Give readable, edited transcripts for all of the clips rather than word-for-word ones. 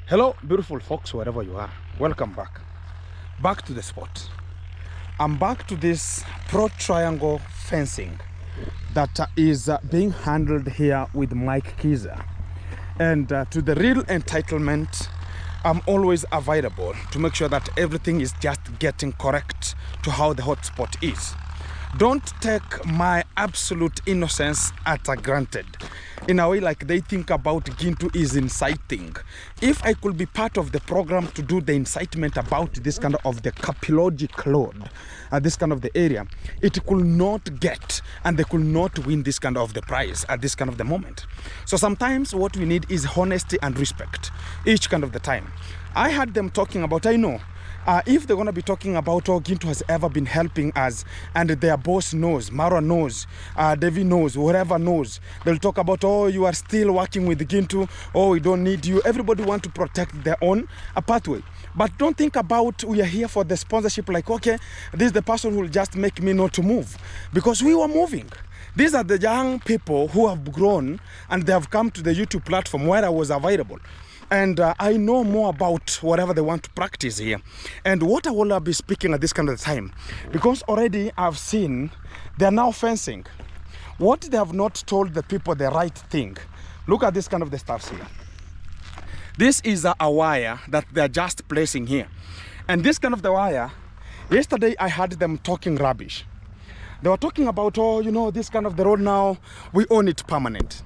Hello, beautiful folks, wherever you are. Welcome back. Back to the spot. I'm back to this pro-triangle fencing that is being handled here with Mike Kiza. And to the real entitlement, I'm always available to make sure that everything is just getting correct to how the hotspot is. Don't take my absolute innocence at granted. In a way, like they think about Gintu is inciting. If I could be part of the program to do the incitement about this kind of the capillogic load, this kind of the area, it could not get and they could not win this kind of the prize at this kind of the moment. So sometimes what we need is honesty and respect each kind of the time. I had them talking about, I know, if they're going to be talking about how Gintu has ever been helping us and their boss knows, Mara knows, Devi knows, whoever knows, they'll talk about, oh, you are still working with Gintu, oh, we don't need you. Everybody want to protect their own pathway. But don't think about we are here for the sponsorship like, okay, this is the person who will just make me not to move. Because we were moving. These are the young people who have grown and they have come to the YouTube platform where I was available. And I know more about whatever they want to practice here. And what I will be speaking at this kind of time, because already I've seen they're now fencing. What they have not told the people the right thing. Look at this kind of the stuffs here. This is a wire that they're just placing here. And this kind of the wire, yesterday I had them talking rubbish. They were talking about, oh, you know, this kind of the road now, we own it permanent.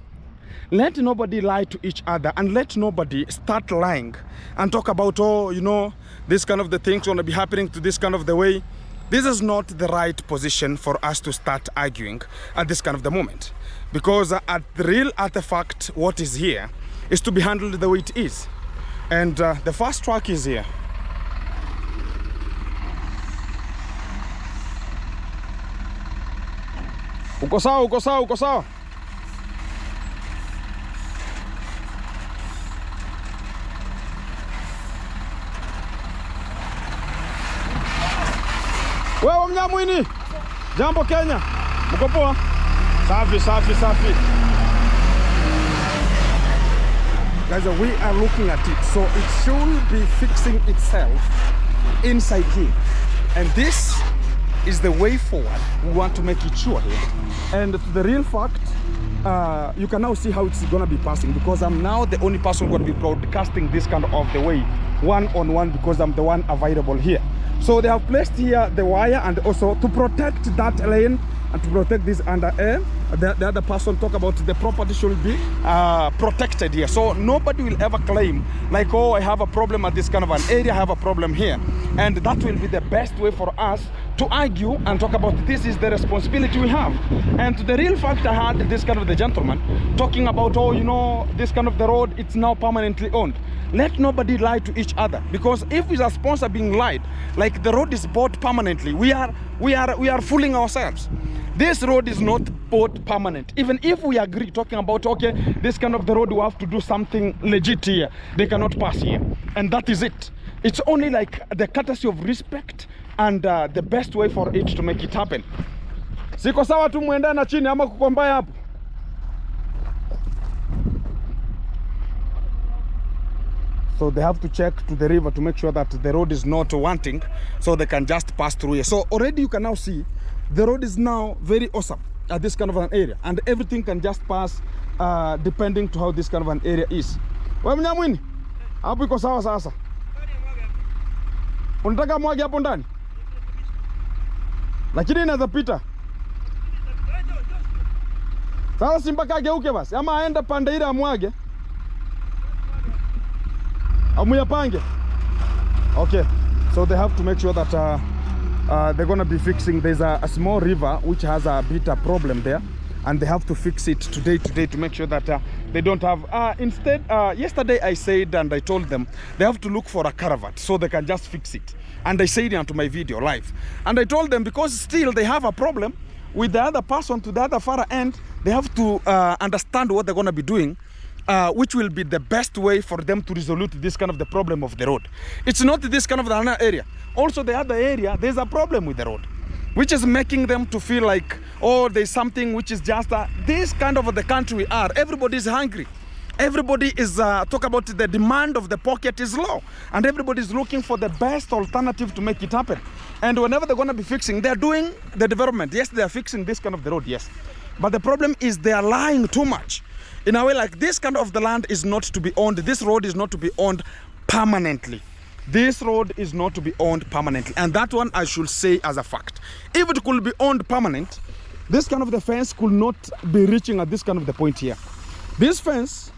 Let nobody lie to each other and let nobody start lying and talk about, oh, you know, this kind of the things going to be happening to this kind of the way. This is not the right position for us to start arguing at this kind of the moment. Because at the real artifact, what is here is to be handled the way it is. And the first track is here. Uko sawa, uko sawa, uko sawa. Wewe Mnyamwini, jambo Kenya, mko poa? Safi, safi, safi. Guys, we are looking at it, so it should be fixing itself inside here. And this is the way forward. We want to make it sure here. And the real fact, you can now see how it's gonna be passing, because I'm now the only person who will be broadcasting this kind of the way, one-on-one, because I'm the one available here. So they have placed here the wire, and also to protect that lane and to protect this under air. The other person talk about the property should be protected here. So nobody will ever claim like, oh, I have a problem at this kind of an area, I have a problem here. And that will be the best way for us to argue and talk about this is the responsibility we have. And to the real fact, I had this kind of the gentleman talking about, oh, you know, this kind of the road, it's now permanently owned. Let nobody lie to each other, because if we are sponsor being lied, like the road is bought permanently, we are fooling ourselves. This road is not bought permanent. Even if we agree talking about, okay, this kind of the road, we have to do something legit here, they cannot pass here, and that is it. It's only like the courtesy of respect and the best way for it to make it happen. Siko sawa tu muenda na chini ama kuko mbaya hapo. So they have to check to the river to make sure that the road is not wanting, so they can just pass through here. So already you can now see the road is now very awesome at this kind of an area, and everything can just pass depending to how this kind of an area is. Wewe Mnyamwini, hapo iko sawa sasa. Unataka mwage hapo ndani? Lakini inaweza pita. Sasa simpaka geuke basi, ama aenda pande ile amwage. Okay, so they have to make sure that they're going to be fixing. There's a small river which has a bit of problem there, and they have to fix it today to make sure that they don't have instead yesterday I said, and I told them they have to look for a caravat so they can just fix it. And I said it onto my video live, and I told them because still they have a problem with the other person to the other far end, they have to understand what they're going to be doing, which will be the best way for them to resolve this kind of the problem of the road. It's not this kind of the other area. Also the other area, there's a problem with the road, which is making them to feel like, oh, there's something which is just this kind of the country we are. Everybody is hungry. everybody is talk about the demand of the pocket is low, and everybody is looking for the best alternative to make it happen. And whenever they're going to be fixing, they're doing the development. Yes, they are fixing this kind of the road, yes, but the problem is they are lying too much. In a way, like this kind of the land is not to be owned. This road is not to be owned permanently. This road is not to be owned permanently, and that one I should say as a fact. If it could be owned permanent, this kind of the fence could not be reaching at this kind of the point here. This fence,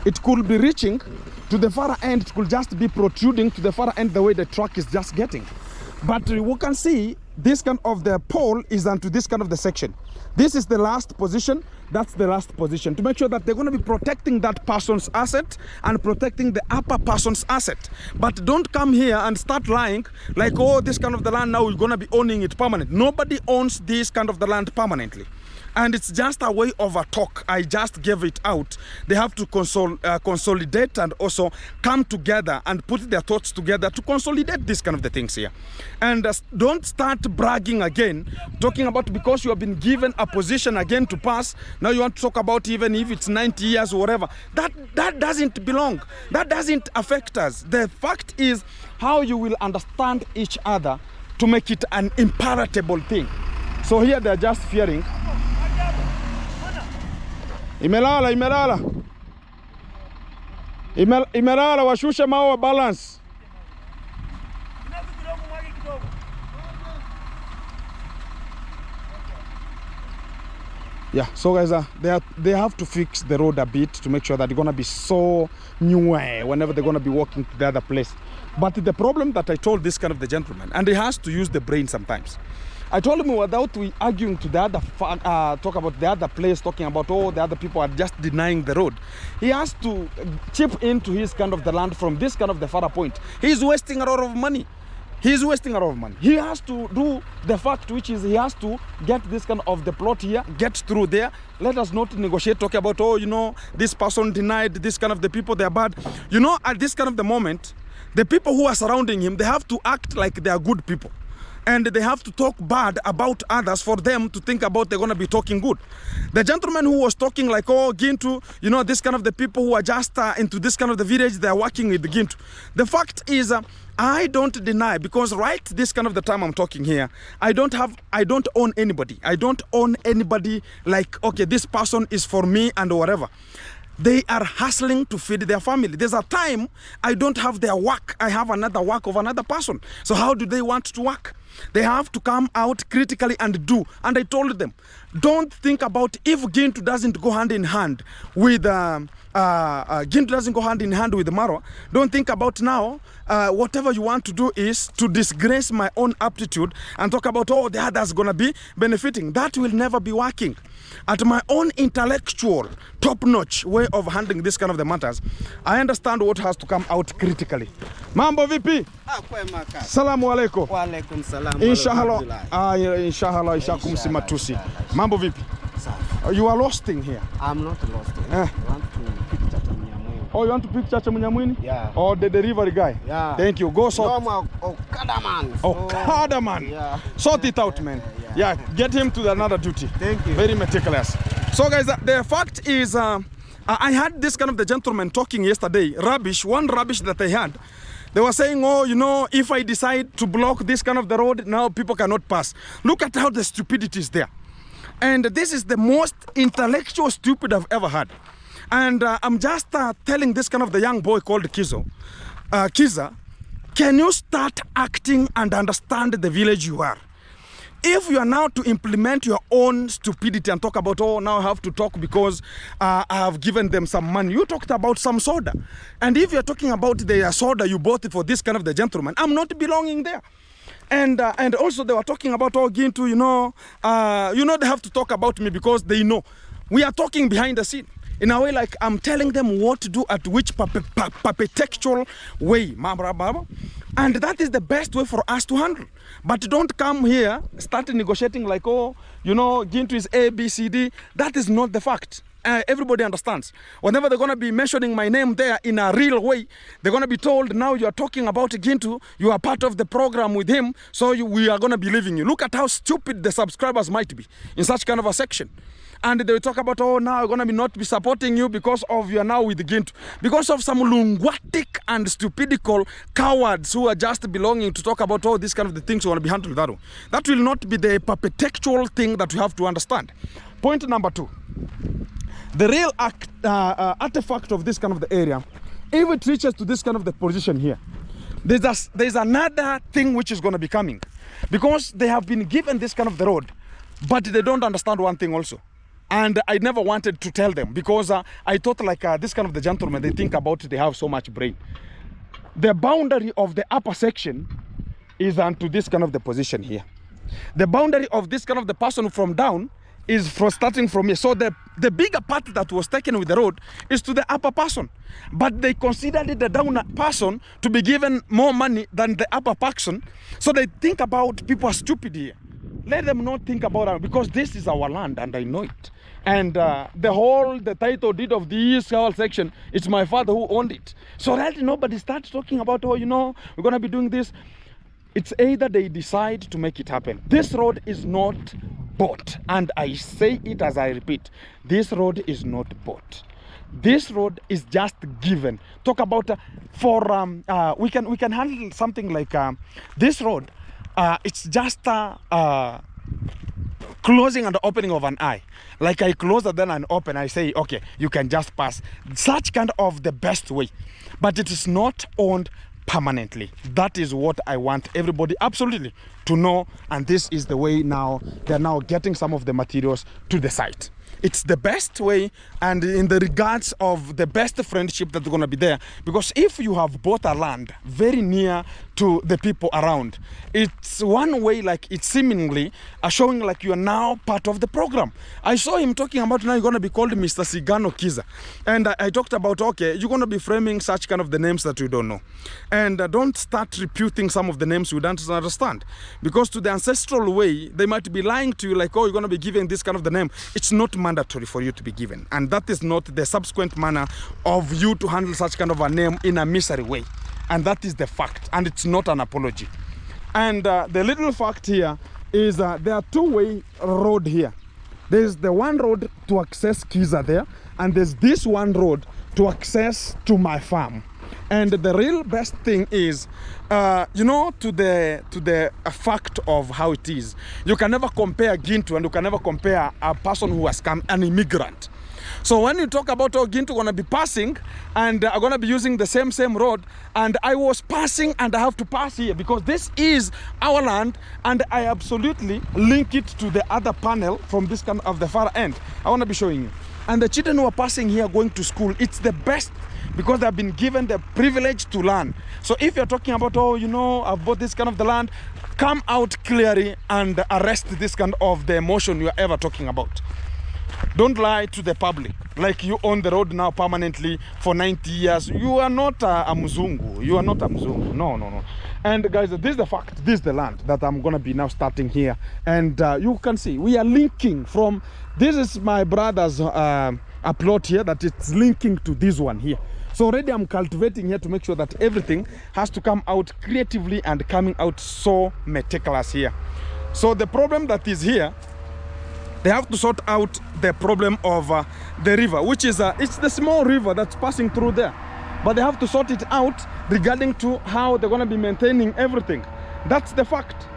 it could be reaching to the far end. It could just be protruding to the far end the way the truck is just getting. But we can see this kind of the pole is onto this kind of the section. This is the last position. That's the last position, to make sure that they're going to be protecting that person's asset and protecting the upper person's asset. But don't come here and start lying like, oh, this kind of the land now we're going to be owning it permanent. Nobody owns this kind of the land permanently. And it's just a way of a talk. I just gave it out. They have to consolidate and also come together and put their thoughts together to consolidate this kind of the things here. And don't start bragging again, talking about because you have been given a position again to pass. Now you want to talk about even if it's 90 years or whatever. That doesn't belong. That doesn't affect us. The fact is how you will understand each other to make it an imperatable thing. So here they're just fearing. Imelala, washusha mawa balance. Yeah, so guys, they have to fix the road a bit to make sure that they're gonna be so new whenever they're gonna be walking to the other place. But the problem that I told this kind of the gentleman, and he has to use the brain sometimes. I told him without we arguing to the other, talk about the other place, talking about, oh, the other people are just denying the road. He has to chip into his kind of the land from this kind of the far point. He's wasting a lot of money. He's wasting a lot of money. He has to do the fact, which is he has to get this kind of the plot here, get through there. Let us not negotiate, talk about, oh, you know, this person denied this kind of the people, they're bad. You know, at this kind of the moment, the people who are surrounding him, they have to act like they are good people. And they have to talk bad about others for them to think about they're going to be talking good. The gentleman who was talking like, oh, Gintu, you know, this kind of the people who are just into this kind of the village, they're working with the Gintu. The fact is, I don't deny, because right this kind of the time I'm talking here, I don't own anybody. I don't own anybody like, okay, this person is for me and whatever. They are hustling to feed their family. There's a time I don't have their work. I have another work of another person. So how do they want to work? They have to come out critically and do. And I told them, don't think about if Gintu doesn't go hand in hand with Gintu doesn't go hand in hand with Marwa. Don't think about now whatever you want to do is to disgrace my own aptitude and talk about, oh, the other's gonna be benefiting. That will never be working. At my own intellectual, top-notch way of handling this kind of the matters, I understand what has to come out critically. Mambo vipi? Salamu alaikum. Wa alaikum salam. Inshallah, ishakum simatusi. Mambo vipi? You are losting here. I'm not lost. I want to pick Chacha Munyamwini. Oh, you want to pick Chacha Munyamwini? Yeah. Or the delivery guy? Yeah. Thank you. Go sort. Okadaman. Okadaman. Yeah. Sort it out, man. Yeah. Get him to another duty. Thank you. Very meticulous. So, guys, the fact is, I had this kind of the gentleman talking yesterday. One rubbish that they had. They were saying, oh, you know, if I decide to block this kind of the road, now people cannot pass. Look at how the stupidity is there. And this is the most intellectual stupid I've ever had. And I'm just telling this kind of the young boy called Kiza, can you start acting and understand the village you are? If you are now to implement your own stupidity and talk about, oh, now I have to talk because I have given them some money. You talked about some soda. And if you're talking about the soda you bought for this kind of the gentleman, I'm not belonging there. And also they were talking about, oh, Gintu, you know, they have to talk about me because they know. We are talking behind the scene. In a way, like I'm telling them what to do at which perpetual way. And that is the best way for us to handle. But don't come here, start negotiating like, oh, you know, Gintu is A, B, C, D. That is not the fact. Everybody understands. Whenever they're going to be mentioning my name there in a real way, they're going to be told, now you are talking about Gintu, you are part of the program with him, so we are going to be leaving you. Look at how stupid the subscribers might be in such kind of a section. And they will talk about, oh, now we're going to be not be supporting you because of you are now with Gintu. Because of some lunguatic and stupidical cowards who are just belonging to talk about all these kind of the things we want to be handled that way. That will not be the perpetual thing that we have to understand. Point number 2. The real artifact of this kind of the area, if it reaches to this kind of the position here, there's another thing which is going to be coming. Because they have been given this kind of the road, but they don't understand one thing also. And I never wanted to tell them because I thought like this kind of the gentlemen, they think about it, they have so much brain. The boundary of the upper section is onto this kind of the position here. The boundary of this kind of the person from down is from starting from here. So the bigger part that was taken with the road is to the upper person. But they considered the down person to be given more money than the upper person. So they think about people are stupid here. Let them not think about it, because this is our land and I know it. And the title deed of this whole section, it's my father who owned it. So that nobody starts talking about, oh, you know, we're going to be doing this. It's either they decide to make it happen. This road is not bought. And I say it as I repeat, this road is not bought. This road is just given. Talk about we can handle something like this road. It's just closing and opening of an eye. Like I close and then I open, I say, okay, you can just pass. Such kind of the best way. But it is not owned permanently. That is what I want everybody absolutely to know. And this is the way now, they're now getting some of the materials to the site. It's the best way, and in the regards of the best friendship that's going to be there. Because if you have bought a land very near to the people around, it's one way, like it's seemingly showing like you are now part of the program. I saw him talking about now you're going to be called Mr. Sigano Kiza. And I talked about, okay, you're going to be framing such kind of the names that you don't know. And don't start reputing some of the names you don't understand. Because to the ancestral way, they might be lying to you like, oh, you're going to be giving this kind of the name. It's not mandatory for you to be given, and that is not the subsequent manner of you to handle such kind of a name in a misery way, and that is the fact, and it's not an apology. And the little fact here is there are two-way road here. There's the one road to access Kiza there, and there's this one road to access to my farm. And the real best thing is, you know, to the fact of how it is. You can never compare Gintu, and you can never compare a person who has come, an immigrant. So when you talk about, oh, Gintu gonna be passing and are gonna be using the same road, and I was passing and I have to pass here because this is our land, and I absolutely link it to the other panel from this kind of the far end. I wanna be showing you. And the children who are passing here going to school, it's the best because they have been given the privilege to learn. So if you're talking about, oh, you know, I've bought this kind of the land, come out clearly and arrest this kind of the emotion you are ever talking about. Don't lie to the public like you own the road now permanently for 90 years. You are not a Mzungu. You are not a Mzungu. No. And guys, this is the fact. This is the land that I'm going to be now starting here. And you can see we are linking from, this is my brother's a plot here that it's linking to this one here. So already I'm cultivating here to make sure that everything has to come out creatively and coming out so meticulous here. So the problem that is here, they have to sort out the problem of the river, which is it's the small river that's passing through there. But they have to sort it out regarding to how they're going to be maintaining everything. That's the fact.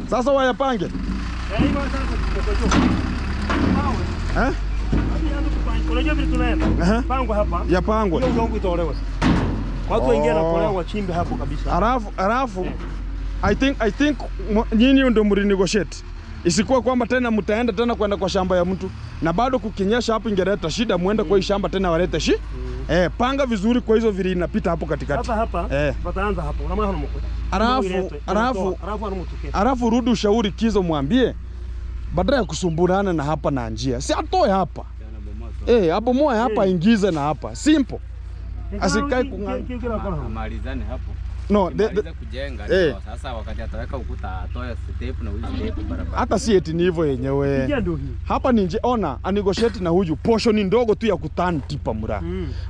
Sasa wayapange. Unajua vile tunaenda? Pangwa hapa. Yapangwa. Hiyo udongo itolewa. Watu wengine wanapolewa wachimbe hapo kabisa. Alafu I think nyinyi ndio mrenegotiate. Isikuwa kwamba tena mtaenda tena kwenda kwa shamba ya mtu na bado kukinyesha hapo ingeleta shida, muende kwa shamba tena walete panga vizuri kwa hizo vile inapita hapo katikati. Hapa pataanza hapo. Unaona hano mko. Alafu rudi ushauri Kizo, mwambie badala ya kusumburana na hapa na njia. Si atoe hapa. Hapo moja hapa ingize na hapa. Simple. asikai kung'aa. Malizane hapo. No, kujenga sasa wakati ataweka ukuta atoe step na hizo step barabara. Hata si eti ni hivyo yenyewe. Hapa ni nje ona anegotiate na huyu portion ndogo tu ya kuturn tipa mura.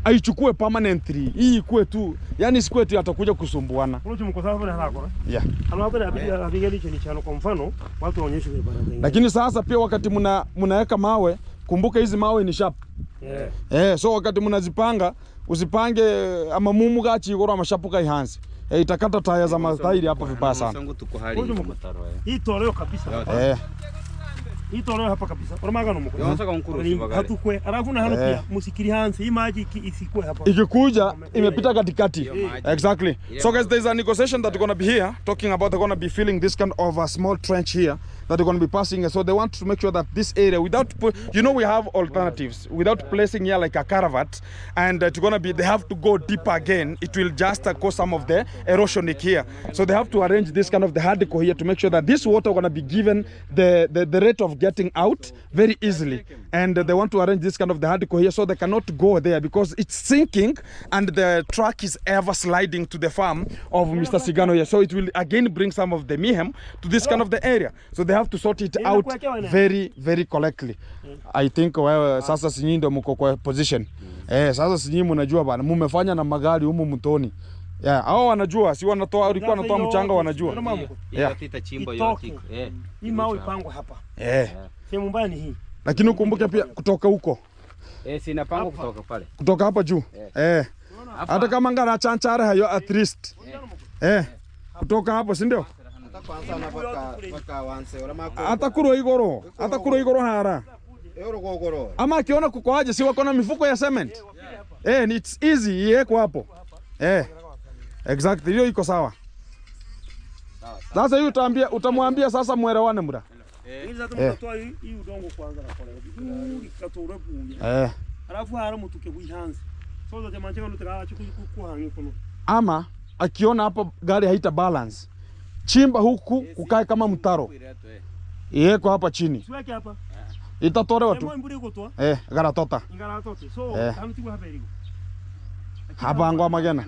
Aichukue permanently. Hii ikue tu. Yaani sikue tu atakuja kusumbuana. Yeah. Kwa mfano watu waonyeshe barabara. Lakini sasa pia wakati mnaweka mawe, kumbuka hizi mawe ni sharp. So wakati mnazipanga usipange ama mumu gachi igoro amashapuka ihanzi. Itakata taya za matairi hapa vibaya sana. Hii toleo kabisa. Hii toleo hapa kabisa. Oramaga no mukuru. Yonsa kankuru hatukwe. Alafu na hano pia musikiri hanzi. Hii maji isikwe hapa. Ikikuja imepita katikati. Exactly. So guys, there is a negotiation that going to be here talking about they're going to be filling this kind of a small trench here that they're going to be passing. So they want to make sure that this area without we have alternatives without placing here like a caravat, and it's going to be they have to go deeper again. It will just cause some of the erosion here. So they have to arrange this kind of the hardcore here to make sure that this water going to be given the rate of getting out very easily, and they want to arrange this kind of the hardcore here so they cannot go there because it's sinking and the truck is ever sliding to the farm of Mr. Sigano here. So it will again bring some of the mayhem to this kind of the area. So they have to sort it out very correctly. I think sasa sinyi ndio mko kwa position. Sasa sinyi mnajua bana mmefanya na magari humu mtoni. Hao wanajua, si wanatoa ulikuwa wanatoa mchanga wanajua. Hiyo itachimba yote. Hii mawe ipangwe hapa. Sehemu mbaya ni hii. Lakini ukumbuke pia kutoka huko. Sina pango kutoka pale. Kutoka hapa juu. Hata kama ngara chanchare hayo at least. Kutoka hapo, si ndio? Hata kuro igoro hara. Ama akiona kuko aje si wako na mifuko ya cement. It's easy yeko hapo. Exactly, hiyo iko sawa. Sasa hiyo utamwambia sasa muelewane mura. Hii udongo kwanza na pole. Ikatoura buya. Alafu hara mutuke buihanze. So zote mancheka nutaka kuhangi kono. Ama akiona hapa gari haita balance. Chimba huku kukae kama mtaro. Yeko hapa chini. Siweke hapa. Itatolewa tu. Garatota. Garatota. So kanutiwa hapa iligo. Hapa angwa magena.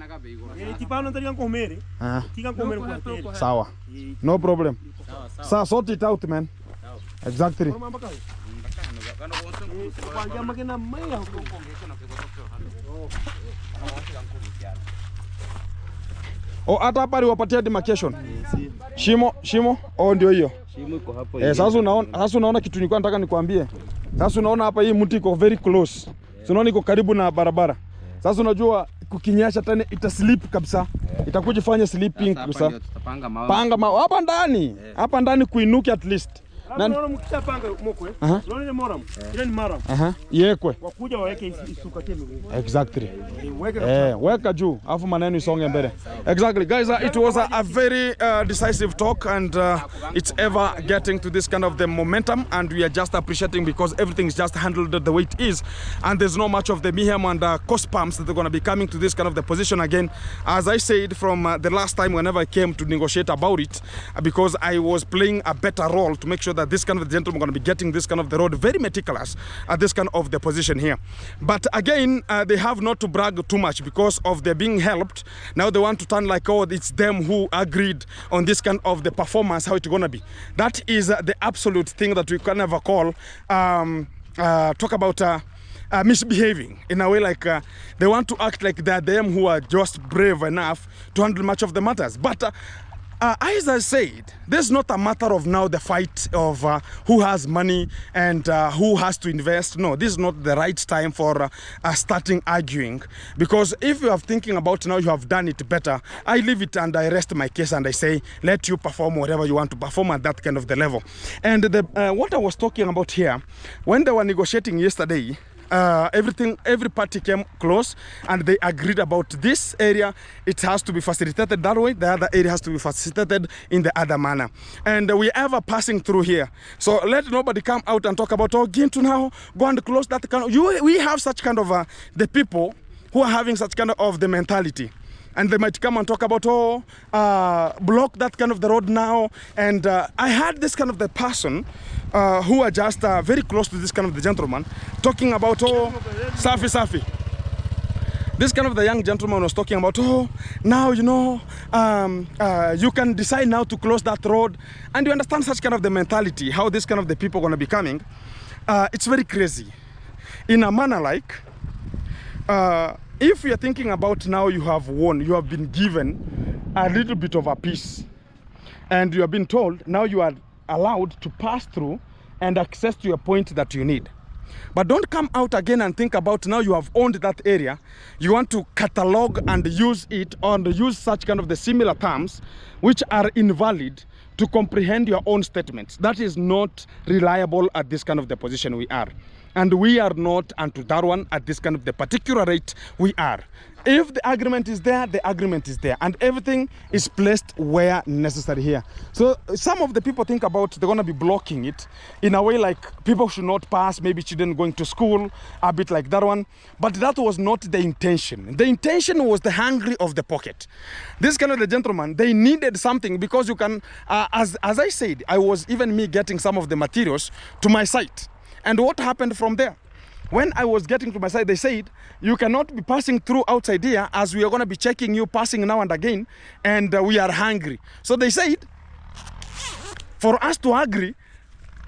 Tipano ndari yangu homere. Tika homere kwa tele. Sawa. No problem. Sawa, sort it out man. Exactly. Panja magena maya. Hata hapa wapatia demarcation. Shimo. Ndio hiyo. Shimo iko hapo. Sasa unaona kitu nilikuwa nataka nikwambie. Sasa unaona hapa hii mti iko very close. Unaona iko karibu na barabara. Sasa unajua kukinyesha tena itaslip kabisa. Itakuja fanya sleeping kabisa. Panga mawe hapa ndani. Hapa ndani kuinuke at least. Naona mkishapanga moko Unaona ile moram. Ile ni maram. Yekwe. Wakuja waweke isuka tena. Exactly. Weka juu afu maneno isonge mbele. Exactly guys, it was a very decisive talk, and it's ever getting to this kind of the momentum, and we are just appreciating because everything is just handled the way it is, and there's not much of the mayhem and cost pumps that are going to be coming to this kind of the position again. As I said from the last time whenever I came to negotiate about it, because I was playing a better role to make sure that this kind of the gentleman going to be getting this kind of the road very meticulous at this kind of the position here. But again, they have not to brag too much because of their being helped. Now they want to turn like, oh, it's them who agreed on this kind of the performance, how it's going to be. That is the absolute thing that we can never call talk about misbehaving in a way, like they want to act like they're them who are just brave enough to handle much of the matters. But as I said, this is not a matter of now the fight of who has money and who has to invest. No, this is not the right time for starting arguing, because if you are thinking about now you have done it better, I leave it and I rest my case and I say let you perform whatever you want to perform at that kind of the level. And what I was talking about here, when they were negotiating yesterday, every party came close and they agreed about this area. It has to be facilitated that way. The other area has to be facilitated in the other manner. And we are ever passing through here. So let nobody come out and talk about, oh, Gintu now, go and close that kind of, we have such kind of, the people who are having such kind of the mentality. And they might come and talk about, oh, block that kind of the road now. And I had this kind of the person who are just very close to this kind of the gentleman talking about, oh, Safi. this kind of the young gentleman was talking about, oh, now, you know, you can decide now to close that road. And you understand such kind of the mentality, how this kind of the people are going to be coming. It's very crazy. In a manner like, if you're thinking about now you have won, you have been given a little bit of a peace, and you have been told now you are allowed to pass through and access to your point that you need. But don't come out again and think about now you have owned that area. You want to catalog and use it, or use such kind of the similar terms which are invalid to comprehend your own statements. That is not reliable at this kind of the position we are. And we are not unto Darwan at this kind of the particular rate we are. If the agreement is there, the agreement is there, and everything is placed where necessary here. So some of the people think about they're going to be blocking it in a way like people should not pass, maybe children going to school, a bit like that one. But that was not the intention. The intention was the hungry of the pocket. This kind of the gentleman, they needed something, because you can, as I said, I was even me getting some of the materials to my site. And what happened from there? When I was getting to my side, they said, you cannot be passing through outside here, as we are going to be checking you passing now and again, and we are hungry. So they said, for us to agree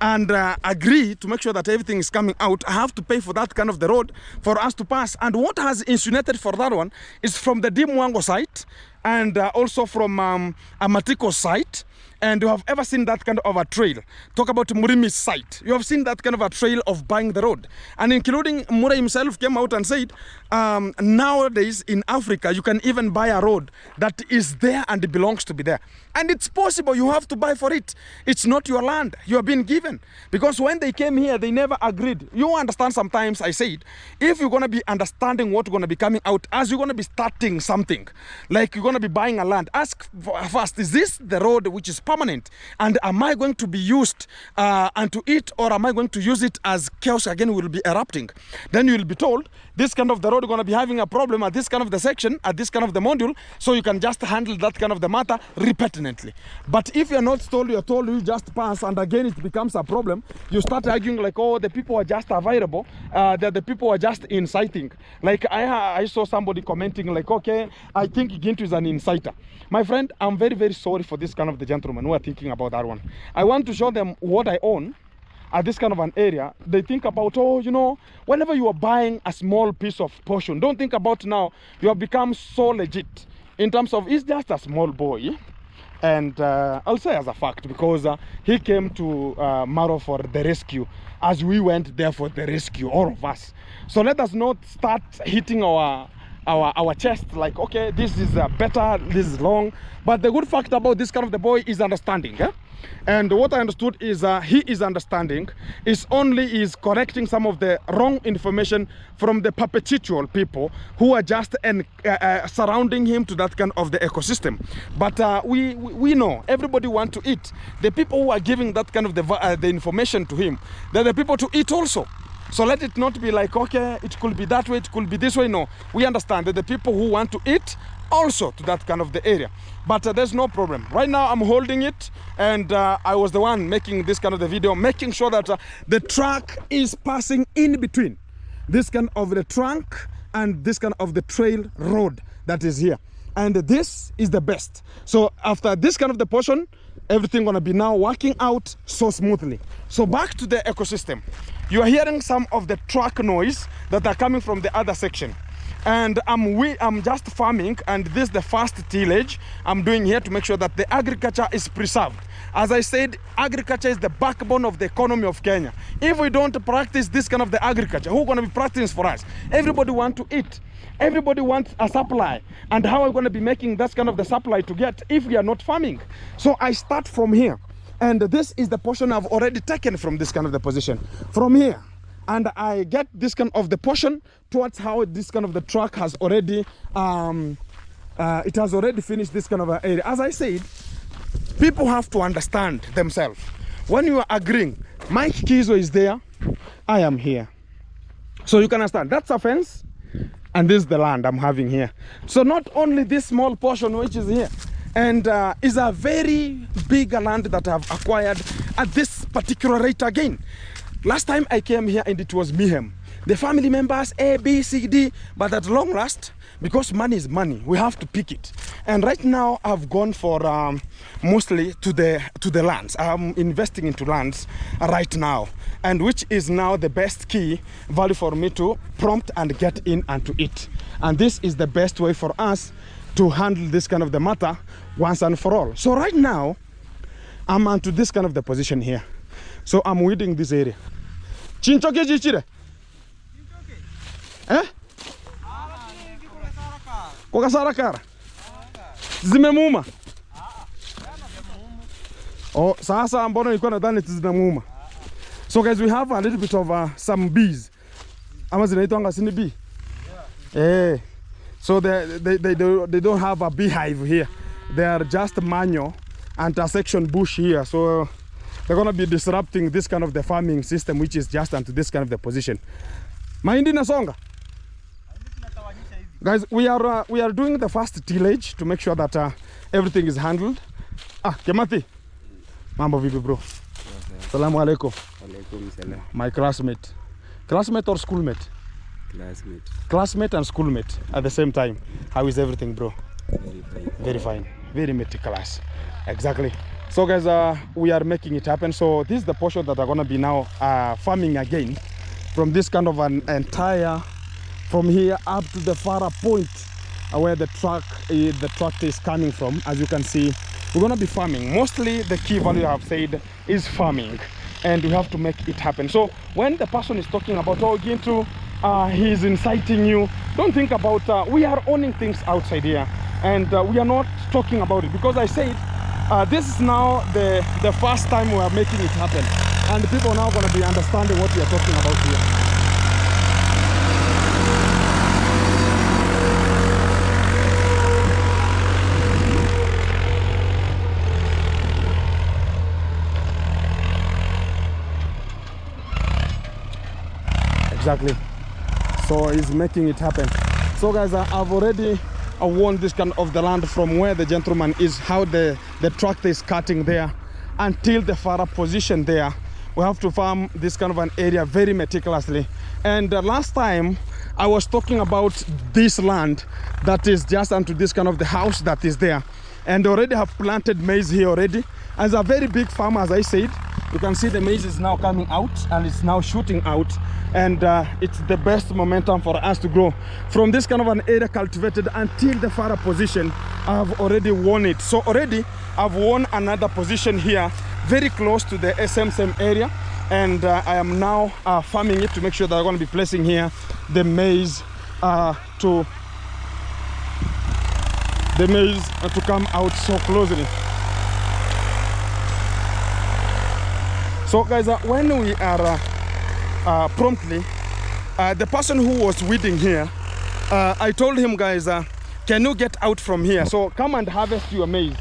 and agree to make sure that everything is coming out, I have to pay for that kind of the road for us to pass. And what has insinuated for that one is from the Mwango site, and also from a Matiko site. And you have ever seen that kind of a trail? Talk about Murimi's site. You have seen that kind of a trail of buying the road. And including Mura himself came out and said, nowadays in Africa, you can even buy a road that is there and it belongs to be there. And it's possible, you have to buy for it. It's not your land, you have been given. Because when they came here, they never agreed. You understand, sometimes I said, if you're going to be understanding what's going to be coming out, as you're going to be starting something, like you're going to be buying a land, ask first, is this the road which is permanent, and am I going to be used unto it, or am I going to use it as chaos again will be erupting? Then you will be told this kind of the road is going to be having a problem at this kind of the section, at this kind of the module, so you can just handle that kind of the matter repetently. But if you're not told, you're told you just pass, and again it becomes a problem, you start arguing like, oh, the people are just available, that the people are just inciting. Like I saw somebody commenting like, okay, I think Gintu is an inciter. My friend, I'm very, very sorry for this kind of the gentlemen who are thinking about that one. I want to show them what I own at this kind of an area. They think about, oh, you know, whenever you are buying a small piece of portion, don't think about now you have become so legit in terms of it's just a small boy. And I'll say as a fact, because he came to Maro for the rescue, as we went there for the rescue, all of us. So let us not start hitting our chest like, okay, this is better, this is long. But the good fact about this kind of the boy is understanding, eh? And what I understood is he is understanding, is only is correcting some of the wrong information from the perpetual people who are just surrounding him to that kind of the ecosystem. But we know everybody want to eat. The people who are giving that kind of the information to him, they're the people to eat also. So let it not be like, okay, it could be that way, it could be this way. No, we understand that the people who want to eat also to that kind of the area. But there's no problem. Right now I'm holding it, and I was the one making this kind of the video, making sure that the truck is passing in between this kind of the trunk and this kind of the trail road that is here. And this is the best. So after this kind of the portion, everything gonna be now working out so smoothly. So back to the ecosystem. You are hearing some of the truck noise that are coming from the other section. And I'm just farming, and this is the first tillage I'm doing here to make sure that the agriculture is preserved. As I said, agriculture is the backbone of the economy of Kenya. If we don't practice this kind of the agriculture, who's going to be practicing for us? Everybody wants to eat. Everybody wants a supply. And how are we going to be making that kind of the supply to get if we are not farming? So I start from here. And this is the portion I've already taken from this kind of the position. From here. And I get this kind of the portion towards how this kind of the truck has already, it has already finished this kind of area. As I said, people have to understand themselves. When you are agreeing, Mike Kizo is there, I am here. So you can understand, that's a fence, and this is the land I'm having here. So not only this small portion which is here, and is a very big land that I've acquired at this particular rate again. Last time I came here and it was mayhem. the family members A, B, C, D, but at long last, because money is money, we have to pick it. And right now I've gone for mostly to the lands. I'm investing into lands right now, and which is now the best key value for me to prompt and get in and to it. And this is the best way for us to handle this kind of the matter once and for all. So right now I'm onto this kind of the position here. So I'm weeding this area. Chinchoke chichire? Eh? Kokasara kara? Zimemuma? Oh, sasa mbona nilikuwa nadhani zinamuuma. So guys, we have a little bit of some bees. Ama zinaitwanga sini bee? Yeah. So they don't have a beehive here. They are just manual and a section bush here. So they're gonna be disrupting this kind of the farming system, which is just onto this kind of the position. Mahindi nasonga. Guys, we are doing the first tillage to make sure that everything is handled. Kemati. Mambo vipi bro? Salamu alaikum. Alaikum salam. My classmate. Classmate or schoolmate? Classmate. Classmate and schoolmate at the same time. How is everything, bro? Very fine. Very fine. Very meticulous. Exactly. So guys, we are making it happen. So this is the portion that are gonna be now farming again from this kind of an entire, from here up to the far point where the tractor is coming from. As you can see, we're gonna be farming. Mostly the key value I have said is farming, and we have to make it happen. So when the person is talking about Gintu, he's inciting you, don't think about we are owning things outside here, and we are not talking about it, because I said this is now the first time we are making it happen, and people are now going to be understanding what we are talking about here. Exactly. So he's making it happen. So guys, I've already won this kind of the land from where the gentleman is, how the tractor is cutting there until the far position there. We have to farm this kind of an area very meticulously. And last time I was talking about this land that is just onto this kind of the house that is there, and already have planted maize here already. As a very big farm, as I said, you can see the maize is now coming out and it's now shooting out, and it's the best momentum for us to grow from this kind of an area cultivated until the far position. I've already won it. So already I've won another position here very close to the same area, and I am now farming it to make sure that I'm going to be placing here the maize to come out so closely. So guys, when we are promptly, the person who was weeding here, I told him, guys, can you get out from here? So come and harvest your maize.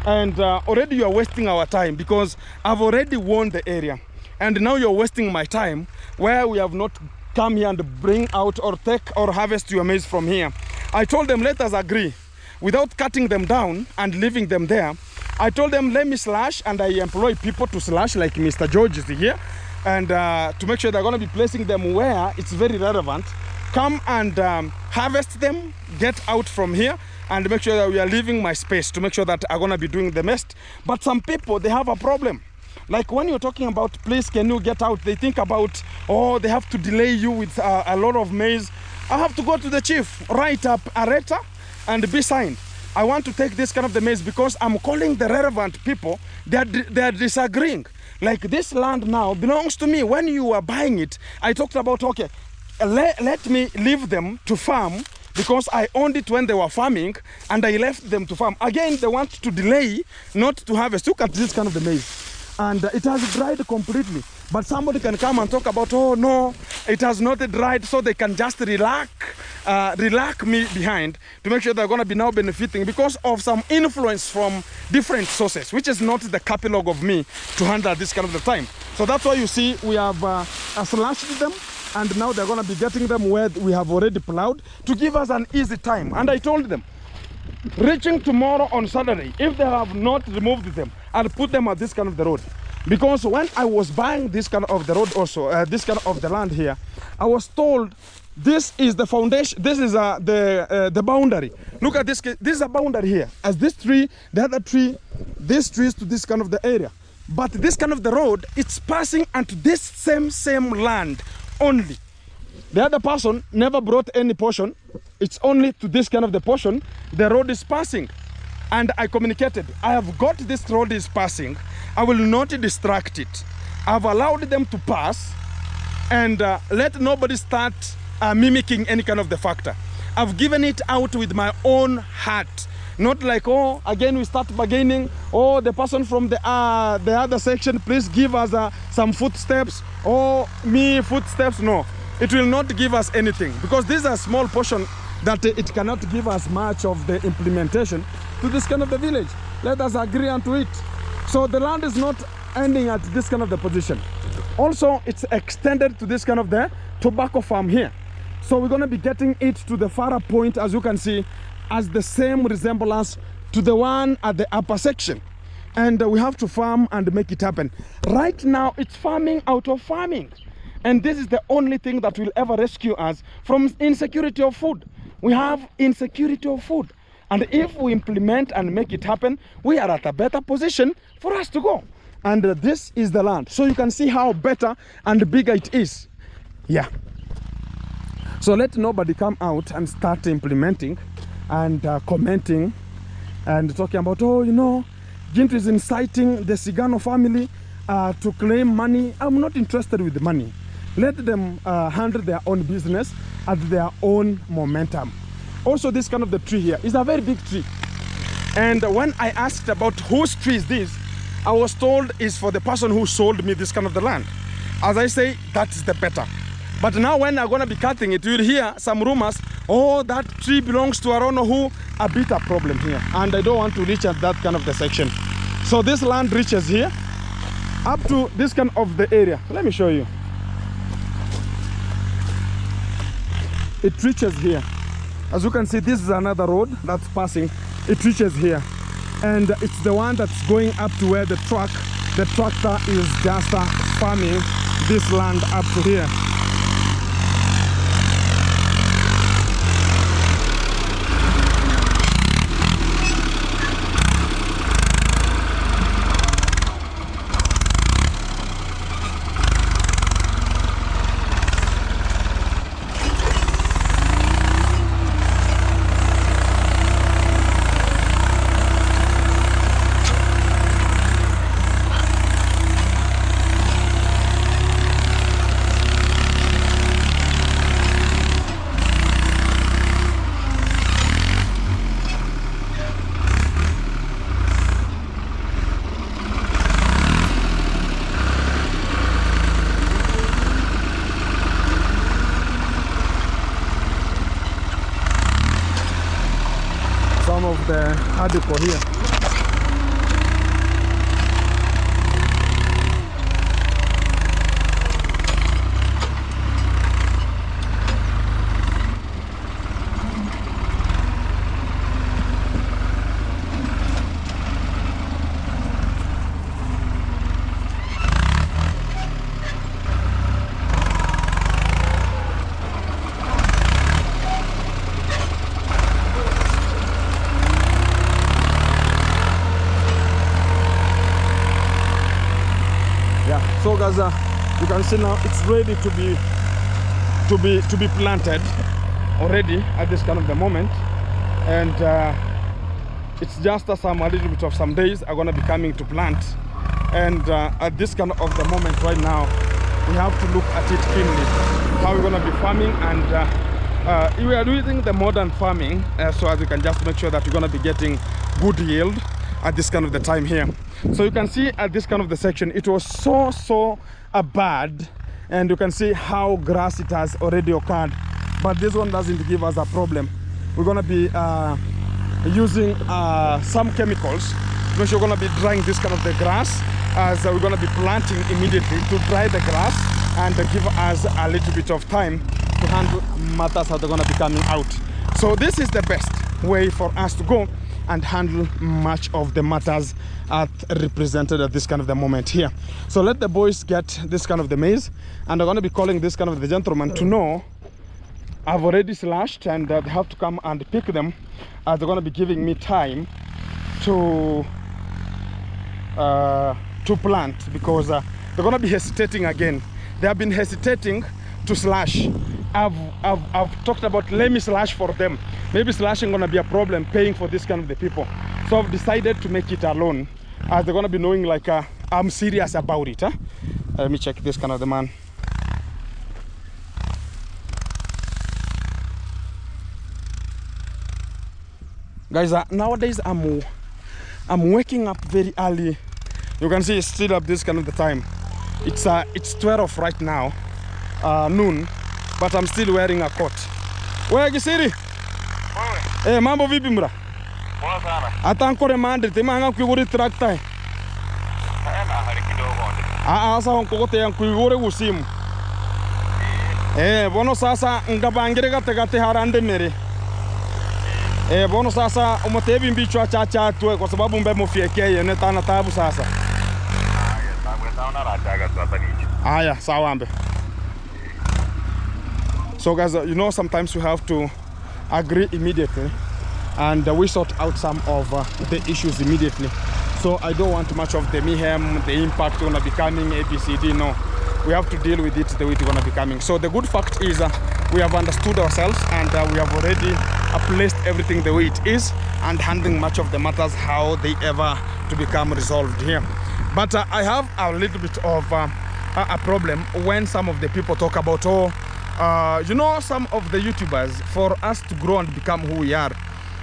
And already you are wasting our time, because I've already won the area, and now you're wasting my time where we have not come here and bring out or take or harvest your maize from here. I told them, let us agree without cutting them down and leaving them there. I told them, let me slash, and I employ people to slash, like Mr. George is here, and to make sure they're going to be placing them where it's very relevant. Come and harvest them, get out from here, and make sure that we are leaving my space to make sure that I'm going to be doing the best. But some people, they have a problem. Like when you're talking about, please, can you get out? They think about, oh, they have to delay you with a lot of maize. I have to go to the chief, write up a letter, and be signed. I want to take this kind of the maize because I'm calling the relevant people. They are disagreeing. Like this land now belongs to me. When you were buying it, I talked about, okay, let me leave them to farm, because I owned it when they were farming, and I left them to farm. Again, they want to delay, not to harvest. Look at this kind of the maize. And it has dried completely. But somebody can come and talk about, oh no, it has not dried, so they can just relax me behind to make sure they're going to be now benefiting because of some influence from different sources, which is not the capilog of me to handle this kind of the time. So that's why you see we have slashed them, and now they're going to be getting them where we have already plowed to give us an easy time. And I told them, reaching tomorrow on Saturday, if they have not removed them, I'll put them at this kind of the road. Because when I was buying this kind of the road also, this kind of the land here, I was told this is the foundation, this is the boundary. Look at this, this is a boundary here. As this tree, the other tree, this tree is to this kind of the area. But this kind of the road, it's passing onto this same land only. The other person never brought any portion. It's only to this kind of the portion the road is passing. And I communicated, I have got this road is passing. I will not distract it. I've allowed them to pass and let nobody start mimicking any kind of the factor. I've given it out with my own heart. Not like, oh, again we start bargaining. Oh, the person from the other section, please give us some footsteps. Oh, me footsteps. No, it will not give us anything because this is a small portion that it cannot give us much of the implementation to this kind of the village. Let us agree onto it. So the land is not ending at this kind of the position. Also, it's extended to this kind of the tobacco farm here. So we're going to be getting it to the farther point, as you can see, as the same resemblance to the one at the upper section. And we have to farm and make it happen. Right now, it's farming out of farming. And this is the only thing that will ever rescue us from insecurity of food. We have insecurity of food. And if we implement and make it happen, we are at a better position for us to go. And this is the land. So you can see how better and bigger it is. Yeah. So let nobody come out and start implementing and commenting and talking about, oh, you know, Gintu is inciting the Sigano family to claim money. I'm not interested with the money. Let them handle their own business at their own momentum. Also, this kind of the tree here is a very big tree. And when I asked about whose tree is this, I was told is for the person who sold me this kind of the land. As I say, that's the better. But now when I'm going to be cutting it, you'll hear some rumors, oh, that tree belongs to I don't know who, a bit of problem here. And I don't want to reach at that kind of the section. So this land reaches here, up to this kind of the area. Let me show you. It reaches here. As you can see, this is another road that's passing. It reaches here. And it's the one that's going up to where the tractor is just farming this land up to here. Some of the adipo here. So guys, you can see now it's ready to be planted already at this kind of the moment, and it's just a little bit of some days are gonna be coming to plant. And at this kind of the moment right now, we have to look at it keenly how we're gonna be farming, and we are using the modern farming so as we can just make sure that we're gonna be getting good yield at this kind of the time here. So you can see at this kind of the section, it was so bad, and you can see how grass it has already occurred. But this one doesn't give us a problem. We're gonna be using some chemicals. We're gonna be drying this kind of the grass, as we're gonna be planting immediately to dry the grass and give us a little bit of time to handle matters how they're gonna be coming out. So this is the best way for us to go. and handle much of the matters represented at this kind of the moment here. So let the boys get this kind of the maize, and I'm going to be calling this kind of the gentleman to know I've already slashed, and they have to come and pick them. They're going to be giving me time to plant, because they're going to be hesitating again. They have been hesitating to slash. I've talked about, let me slash for them. Maybe slashing going to be a problem paying for this kind of the people. So I've decided to make it alone, as they're going to be knowing like I'm serious about it. Let me check this kind of the man. Guys, nowadays I'm waking up very early. You can see it's still up this kind of the time. It's 12 right now, noon, but I'm still wearing a coat. Where Gisiri? Eh, mambo vipi mra? Poa sana. Atankore mande tema hanga kuiguri tractor. Na hali kidogo. Asa onkogote yang kuigure gusimu. Bono sasa ngabangire gate harande mere. Bono sasa umotebi mbichwa chacha tuwe kwa sababu mbe mufiekeye ne tana tabu sasa. Yeah, sawambe. So guys, you know, sometimes you have to agree immediately, and we sort out some of the issues immediately. So I don't want much of the mayhem, the impact gonna be coming, ABCD. No, we have to deal with it the way it's gonna be coming. So the good fact is we have understood ourselves, and we have already placed everything the way it is, and handling much of the matters how they ever to become resolved here. But I have a little bit of a problem when some of the people talk about, you know, some of the YouTubers, for us to grow and become who we are,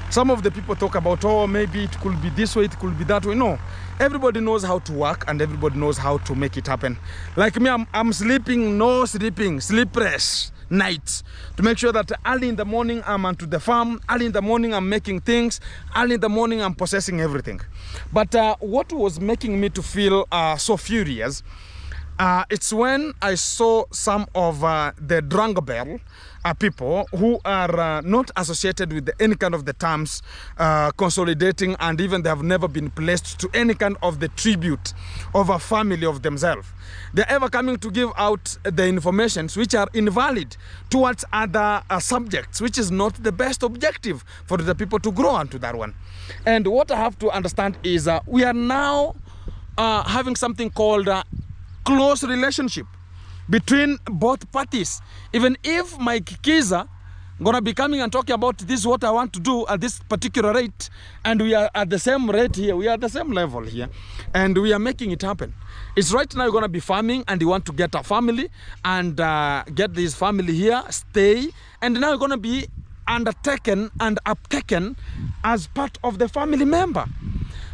some of the people talk about, maybe it could be this way, it could be that way. No, everybody knows how to work, and everybody knows how to make it happen. Like me, I'm sleeping, no sleeping, sleepless nights to make sure that early in the morning I'm onto the farm, early in the morning I'm making things, early in the morning I'm possessing everything. But what was making me to feel so furious, it's when I saw some of the Drangabel people who are not associated with any kind of the terms consolidating, and even they have never been placed to any kind of the tribute of a family of themselves. They're ever coming to give out the informations which are invalid towards other subjects, which is not the best objective for the people to grow onto that one. And what I have to understand is we are now having something called close relationship between both parties. Even if my Kiza gonna be coming and talking about this, what I want to do at this particular rate, and we are at the same rate here, we are at the same level here, and we are making it happen. It's right now you're gonna be farming, and you want to get a family and get this family here, stay, and now you're gonna be undertaken and uptaken as part of the family member.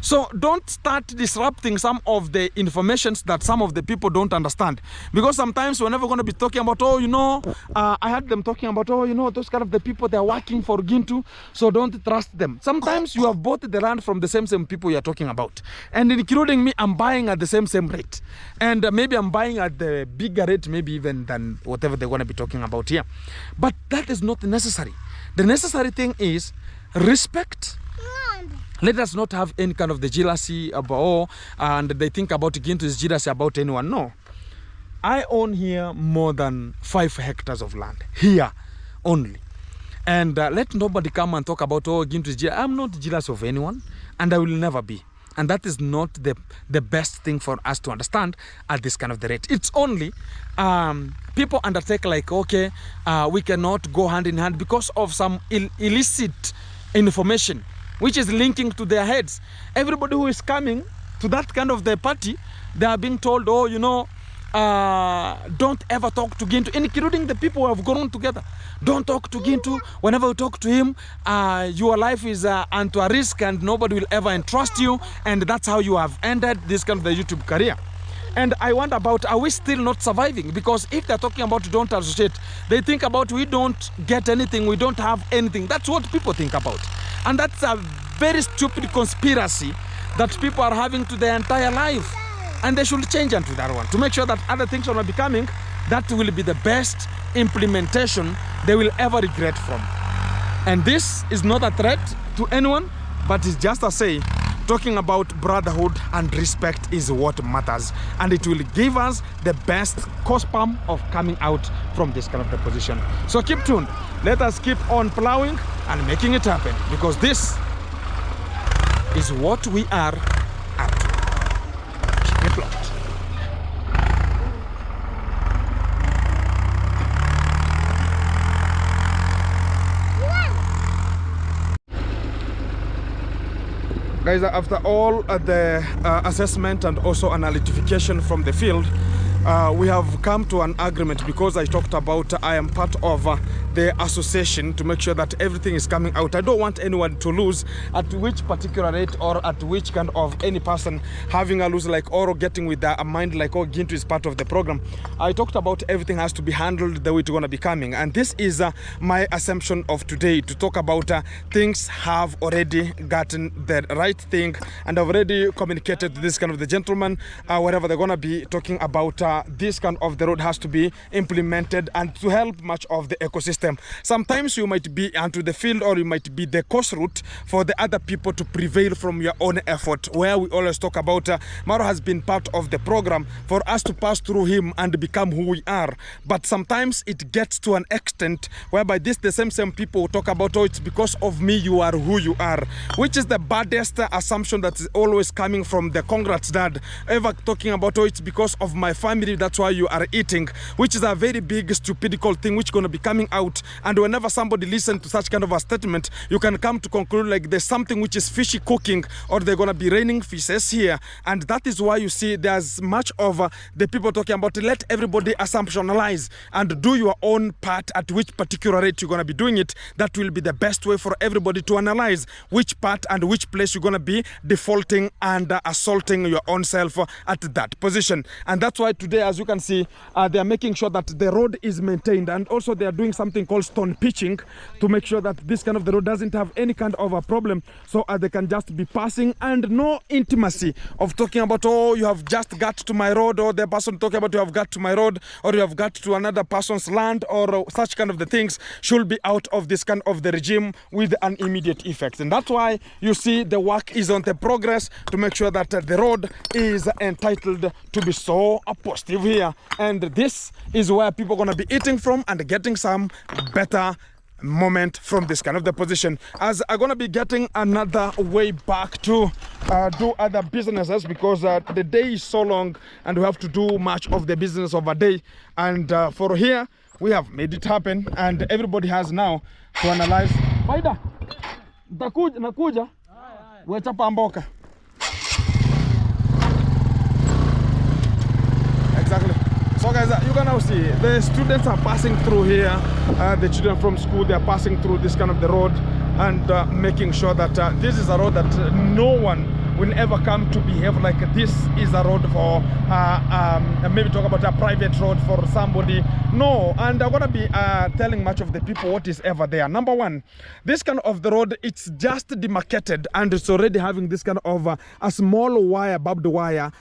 So don't start disrupting some of the informations that some of the people don't understand. Because sometimes we're never going to be talking about, you know, I had them talking about, you know, those kind of the people, they're working for Gintu, so don't trust them. Sometimes you have bought the land from the same people you're talking about. And including me, I'm buying at the same rate. And maybe I'm buying at the bigger rate, maybe even than whatever they're going to be talking about here. But that is not necessary. The necessary thing is respect. Let us not have any kind of the jealousy about, and they think about Gintu's jealousy about anyone. No. I own here more than 5 hectares of land. Here only. And let nobody come and talk about, Gintu's jealous. I'm not jealous of anyone, and I will never be. And that is not the best thing for us to understand at this kind of the rate. It's only people undertake like, okay, we cannot go hand in hand because of some illicit information which is linking to their heads. Everybody who is coming to that kind of the party, they are being told, you know, don't ever talk to Gintu, including the people who have grown together. Don't talk to Gintu. Whenever you talk to him, your life is onto a risk, and nobody will ever entrust you, and that's how you have ended this kind of the YouTube career. And I wonder about, are we still not surviving? Because if they're talking about don't associate, they think about we don't get anything, we don't have anything. That's what people think about. And that's a very stupid conspiracy that people are having to their entire life. And they should change into that one to make sure that other things are not becoming, that will be the best implementation they will ever regret from. And this is not a threat to anyone. but it's just a say. Talking about brotherhood and respect is what matters, and it will give us the best cospam of coming out from this kind of the position. So keep tuned. Let us keep on plowing and making it happen, because this is what we are up to. Keep it locked. Guys, after all the assessment and also analytification from the field, we have come to an agreement, because I talked about I am part of the association to make sure that everything is coming out. I don't want anyone to lose at which particular rate, or at which kind of any person having a lose like, or getting with a mind like, oh, Gintu is part of the program. I talked about everything has to be handled the way it's going to be coming, and this is my assumption of today, to talk about things have already gotten the right thing, and I've already communicated to this kind of the gentleman wherever they're going to be talking about this kind of the road has to be implemented and to help much of the ecosystem. Sometimes you might be onto the field, or you might be the course route for the other people to prevail from your own effort, where we always talk about Maro has been part of the program for us to pass through him and become who we are. But sometimes it gets to an extent whereby the same people will talk about, oh, it's because of me you are who you are, which is the baddest assumption that is always coming from the congrats dad, ever talking about, oh, it's because of my family, that's why you are eating, which is a very big stupidical thing which is going to be coming out. And whenever somebody listens to such kind of a statement, you can come to conclude like there's something which is fishy cooking, or they're going to be raining fishes here. And that is why you see there's much of the people talking about, let everybody assumptionalize and do your own part at which particular rate you're going to be doing it. That will be the best way for everybody to analyze which part and which place you're going to be defaulting and assaulting your own self at that position. And that's why today, as you can see, they are making sure that the road is maintained, and also they are doing something called stone pitching to make sure that this kind of the road doesn't have any kind of a problem, so they can just be passing, and no intimacy of talking about, oh, you have just got to my road, or the person talking about you have got to my road, or you have got to another person's land, or such kind of the things should be out of this kind of the regime with an immediate effect. And that's why you see the work is on the progress to make sure that the road is entitled to be so positive here, and this is where people are going to be eating from and getting some better moment from this kind of the position, as I'm going to be getting another way back to do other businesses, because the day is so long and we have to do much of the business of a day. And for here we have made it happen, and everybody has now to analyze. Faida nakuja wechapa mboka. Exactly. So guys, you can now see the students are passing through here, the children from school, they are passing through this kind of the road, and making sure that this is a road that no one will ever come to behave like this is a road for maybe talk about a private road for somebody. No. And I'm gonna be telling much of the people what is ever there. Number one, this kind of the road, it's just demarcated, and it's already having this kind of a small wire, barbed wire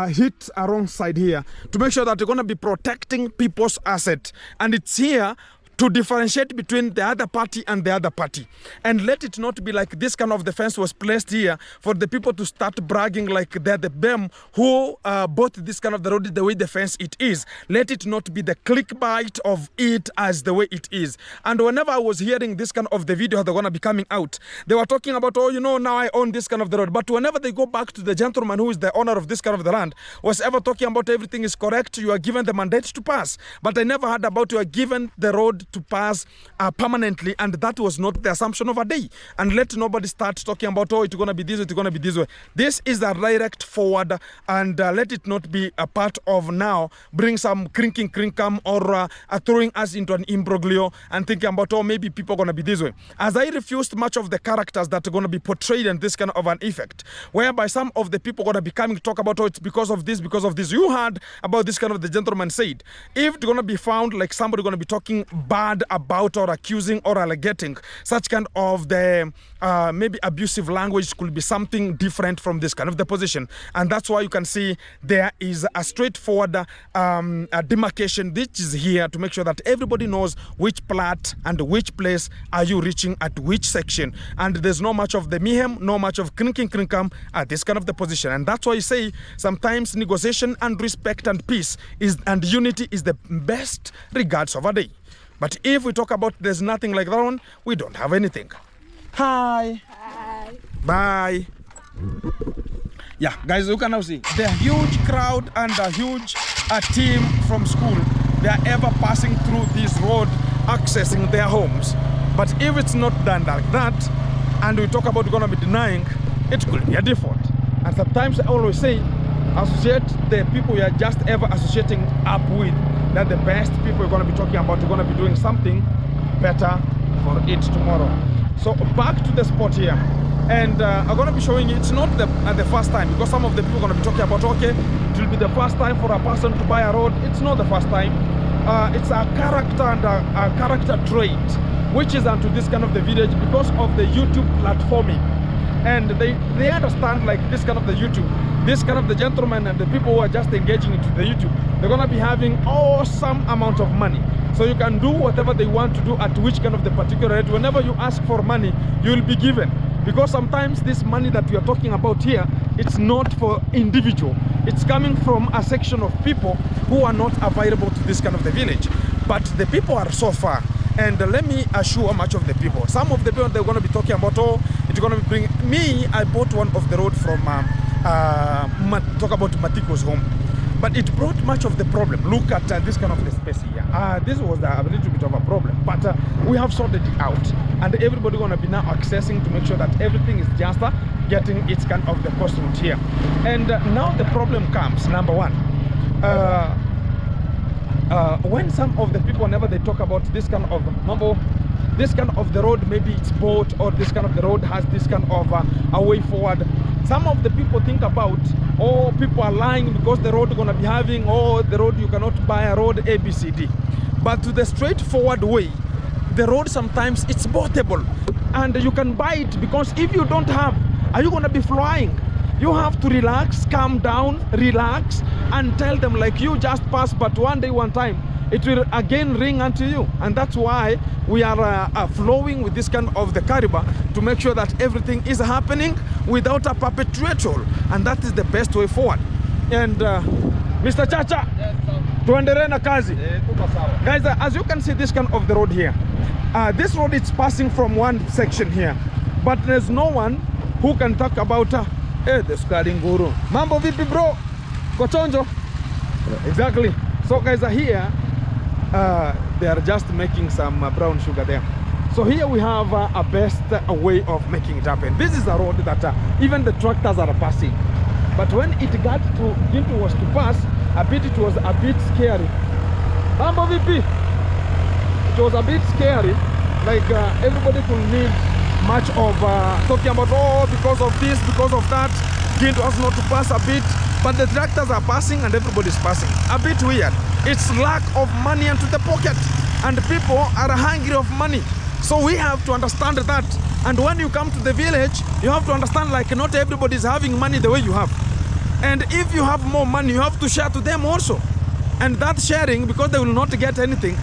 hit alongside here to make sure that you're going to be protecting people's asset, and it's here to differentiate between the other party and the other party. And let it not be like this kind of the fence was placed here for the people to start bragging like they're the them who bought this kind of the road the way the fence it is. Let it not be the clickbait of it as the way it is. And whenever I was hearing this kind of the video they're gonna be coming out, they were talking about, oh, you know, now I own this kind of the road. But whenever they go back to the gentleman who is the owner of this kind of the land, was ever talking about everything is correct, you are given the mandate to pass. But I never heard about you are given the road to pass permanently, and that was not the assumption of a day. And let nobody start talking about, oh, it's going to be this way, it's going to be this way. This is a direct forward, and let it not be a part of now bring some crinkum or throwing us into an imbroglio and thinking about, oh, maybe people are going to be this way. As I refused much of the characters that are going to be portrayed in this kind of an effect, whereby some of the people are going to be coming to talk about, oh, it's because of this, because of this. You heard about this kind of the gentleman said, if it's going to be found like somebody going to be talking bad bad about or accusing or alleging such kind of the maybe abusive language could be something different from this kind of the position. And that's why you can see there is a straightforward a demarcation which is here to make sure that everybody knows which plat and which place are you reaching at which section. And there's no much of the mayhem, no much of crinkam at this kind of the position. And that's why you say sometimes negotiation and respect and peace and unity is the best regards of a day. But if we talk about there's nothing like that one, we don't have anything. Hi. Hi. Bye. Yeah, guys, you can now see the huge crowd and a huge team from school. They are ever passing through this road, accessing their homes. But if it's not done like that, and we talk about gonna be denying, it could be a default. And sometimes I always say, associate the people you are just ever associating up with. That the best people you're gonna be talking about, you're gonna be doing something better for it tomorrow. So back to the spot here. And I'm gonna be showing you, it's not the first time, because some of the people are gonna be talking about, okay, it will be the first time for a person to buy a road. It's not the first time. It's a character and a character trait, which is onto this kind of the village because of the YouTube platforming. And they understand like this kind of the YouTube, this kind of the gentlemen and the people who are just engaging into the YouTube, they're gonna be having awesome amount of money. So you can do whatever they want to do at which kind of the particular rate. Whenever you ask for money, you will be given. Because sometimes this money that we are talking about here, it's not for individual. It's coming from a section of people who are not available to this kind of the village. But the people are so far. And let me assure much of the people. Some of the people they're going to be talking about, oh, it's going to be bring me. I bought one of the road from talk about Matiko's home, but it brought much of the problem. Look at this kind of the space here. This was a little bit of a problem, but we have sorted it out, and everybody going to be now accessing to make sure that everything is just getting its kind of the cost route here. And now the problem comes. Number one. When some of the people, whenever they talk about this kind of this kind of the road, maybe it's bought, or this kind of the road has this kind of a way forward, some of the people think about, oh, people are lying because the road gonna be having, oh, the road, you cannot buy a road ABCD. But to the straightforward way, the road sometimes it's boatable, and you can buy it, because if you don't have, are you gonna be flying? You have to relax, calm down, relax, and tell them like you just passed, but one day, one time, it will again ring unto you. And that's why we are flowing with this kind of the caliber to make sure that everything is happening without a perpetual. And that is the best way forward. And Mr. Chacha, tuendelee na kazi. Guys, as you can see this kind of the road here, this road is passing from one section here, but there's no one who can talk about the Sukari Nguru. Mambo vipi bro? Kochonjo? Exactly. So guys are here, they are just making some brown sugar there. So here we have a best way of making it happen. This is a road that even the tractors are passing. But when it got to, it was to pass, it was a bit scary. Mambo vipi? It was a bit scary, like everybody could need much of talking about, oh, because of this, because of that, it was not to pass a bit, but the tractors are passing and everybody's passing. A bit weird. It's lack of money into the pocket, and people are hungry of money. So we have to understand that. And when you come to the village, you have to understand like not everybody is having money the way you have. And if you have more money, you have to share to them also. And that sharing, because they will not get anything,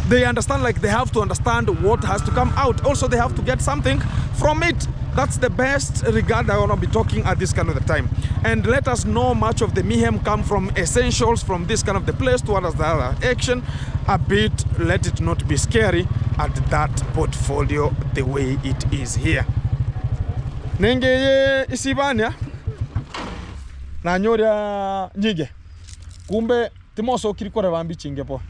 they understand like they have to understand what has to come out. Also, they have to get something from it. That's the best regard I want to be talking at this kind of the time. And let us know much of the mayhem come from essentials from this kind of the place towards the other action. A bit, let it not be scary at that portfolio the way it is here. Nenge isibania na nyoria nyige. Kumbe timoso kirikore bambi chingepo.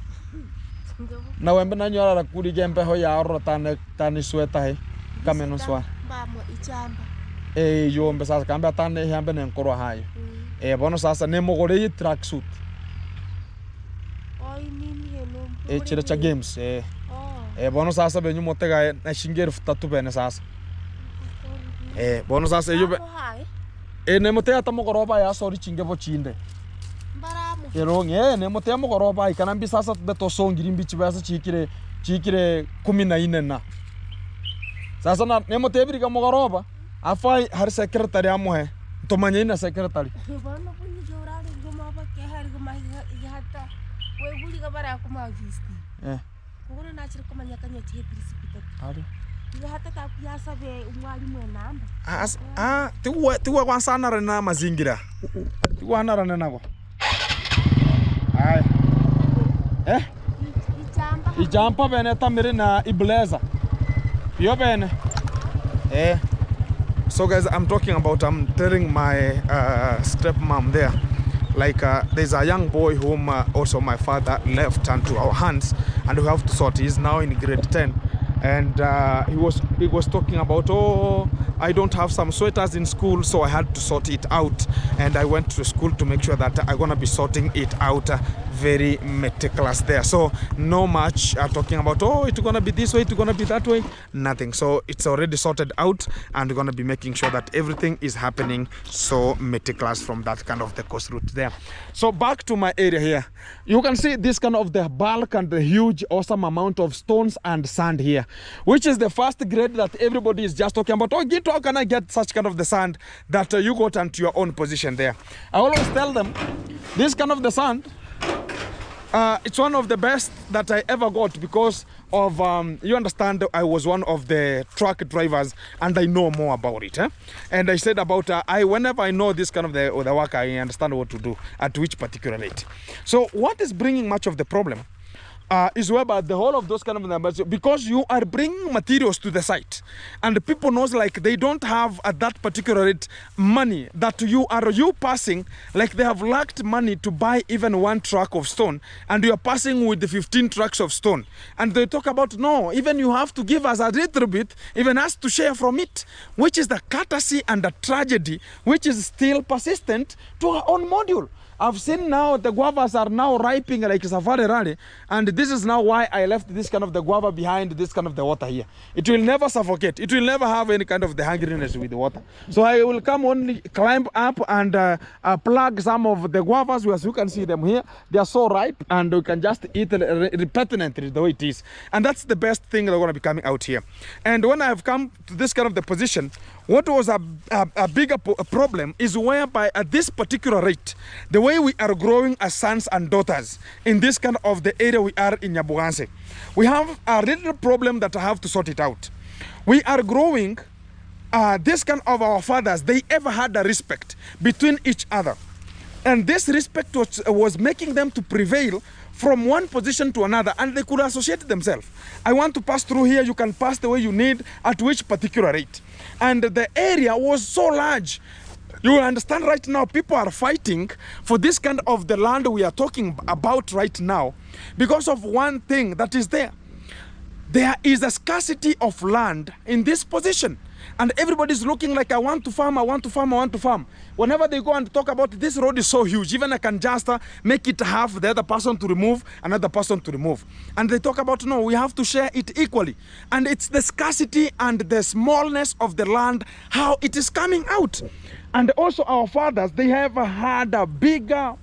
Na wembe na nyora la kuri gembe ho ya oro tani sweta he kameno swa Bamo ichamba. Yombe sasa kamba tani hambe ne nkoro hayo. Bono sasa ne mogore tracksuit. Oi nini helo. Chira cha games bono sasa benyu motega na shingeri futatu bene sasa. Bono sasa yobe. Ne motega tamogoroba ya sori chingevo chinde. Erong ne motea mogoroba ikanambi sasa beto songiri mbichi basa chikire chikire 14 na sasa na nemo tebiri ka mogoroba afai har secretary amuhe tomanye ina secretary Bana bunyi jorari goma ba ke har goma hata we buli ka bara kuma visti. Kuguna na chiri kuma nyakanya che principita. Ari. Iga hata ka pia sabe umwalimu namba. Tiwa kwa sana rena mazingira. Tiwa na rena nako. Ai. Ijampa bene tamiri na ibleza. Yo bene. So guys, I'm talking about, I'm telling my stepmom there, like there's a young boy whom also my father left into our hands, and we have to sort. He's now in grade 10, and he was talking about, oh, I don't have some sweaters in school, so I had to sort it out, and I went to school to make sure that I'm gonna be sorting it out very meticulous there. So no much talking about, oh, it's gonna be this way, it's gonna be that way, nothing. So it's already sorted out, and we're gonna be making sure that everything is happening so meticulous from that kind of the coast route there. So back to my area here, you can see this kind of the bulk and the huge awesome amount of stones and sand here, which is the first grade that everybody is just talking about. Oh, how can I get such kind of the sand that you got into your own position there? I always tell them this kind of the sand, it's one of the best that I ever got because of, you understand, I was one of the truck drivers and I know more about it. And I said about, whenever I know this kind of the work, I understand what to do at which particular rate. So what is bringing much of the problem is whereby the whole of those kind of numbers, because you are bringing materials to the site and people knows like they don't have at that particular rate money that you passing, like they have lacked money to buy even one truck of stone, and you are passing with the 15 trucks of stone, and they talk about, no, even you have to give us a little bit, even us to share from it, which is the courtesy and the tragedy which is still persistent to our own module. I've seen now the guavas are now ripening like safari rally, and this is now why I left this kind of the guava behind this kind of the water here. It will never suffocate. It will never have any kind of the hungriness with the water. So I will come only climb up and plug some of the guavas, as you can see them here. They are so ripe and we can just eat repetently the way it is. And that's the best thing that's going to be coming out here. And when I have come to this kind of the position, what was a bigger problem is whereby at this particular rate, the way we are growing as sons and daughters in this kind of the area we are in Nyabuganse, we have a little problem that I have to sort it out. We are growing this kind of our fathers, they ever had a respect between each other. And this respect was making them to prevail from one position to another, and they could associate themselves. I want to pass through here, you can pass the way you need at which particular rate. And the area was so large. You will understand right now, people are fighting for this kind of the land we are talking about right now because of one thing that is there. There is a scarcity of land in this position. And everybody's looking like, I want to farm, I want to farm, I want to farm. Whenever they go and talk about this road is so huge, even I can just make it half, the other person to remove, another person to remove. And they talk about, no, we have to share it equally. And it's the scarcity and the smallness of the land, how it is coming out. And also our fathers, they have had a bigger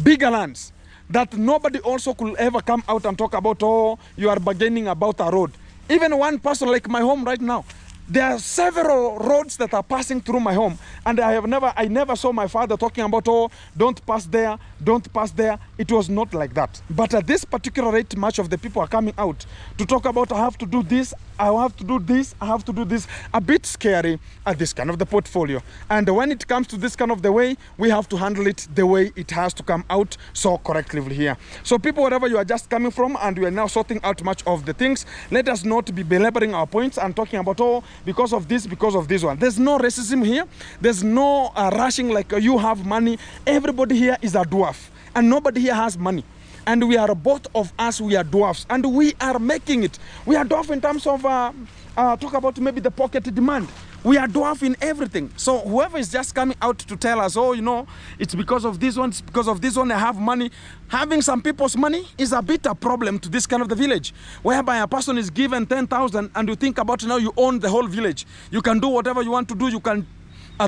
lands that nobody also could ever come out and talk about, oh, you are bargaining about a road. Even one person like my home right now, there are several roads that are passing through my home, and I never saw my father talking about, oh, don't pass there, don't pass there. It was not like that. But at this particular rate, much of the people are coming out to talk about, I have to do this, I have to do this, I have to do this. A bit scary at this kind of the portfolio. And when it comes to this kind of the way, we have to handle it the way it has to come out so correctly here. So people, wherever you are just coming from, and we are now sorting out much of the things, let us not be belaboring our points and talking about, oh, because of this one. There's no racism here. There's no rushing like you have money. Everybody here is a dwarf, and nobody here has money. And we are, both of us, we are dwarfs, and we are making it. We are dwarf in terms of, talk about maybe the pocket demand. We are dwarf in everything. So whoever is just coming out to tell us, oh, you know, it's because of this one, it's because of this one, I have money. Having some people's money is a bit a problem to this kind of the village, whereby a person is given 10,000 and you think about now you own the whole village. You can do whatever you want to do. You can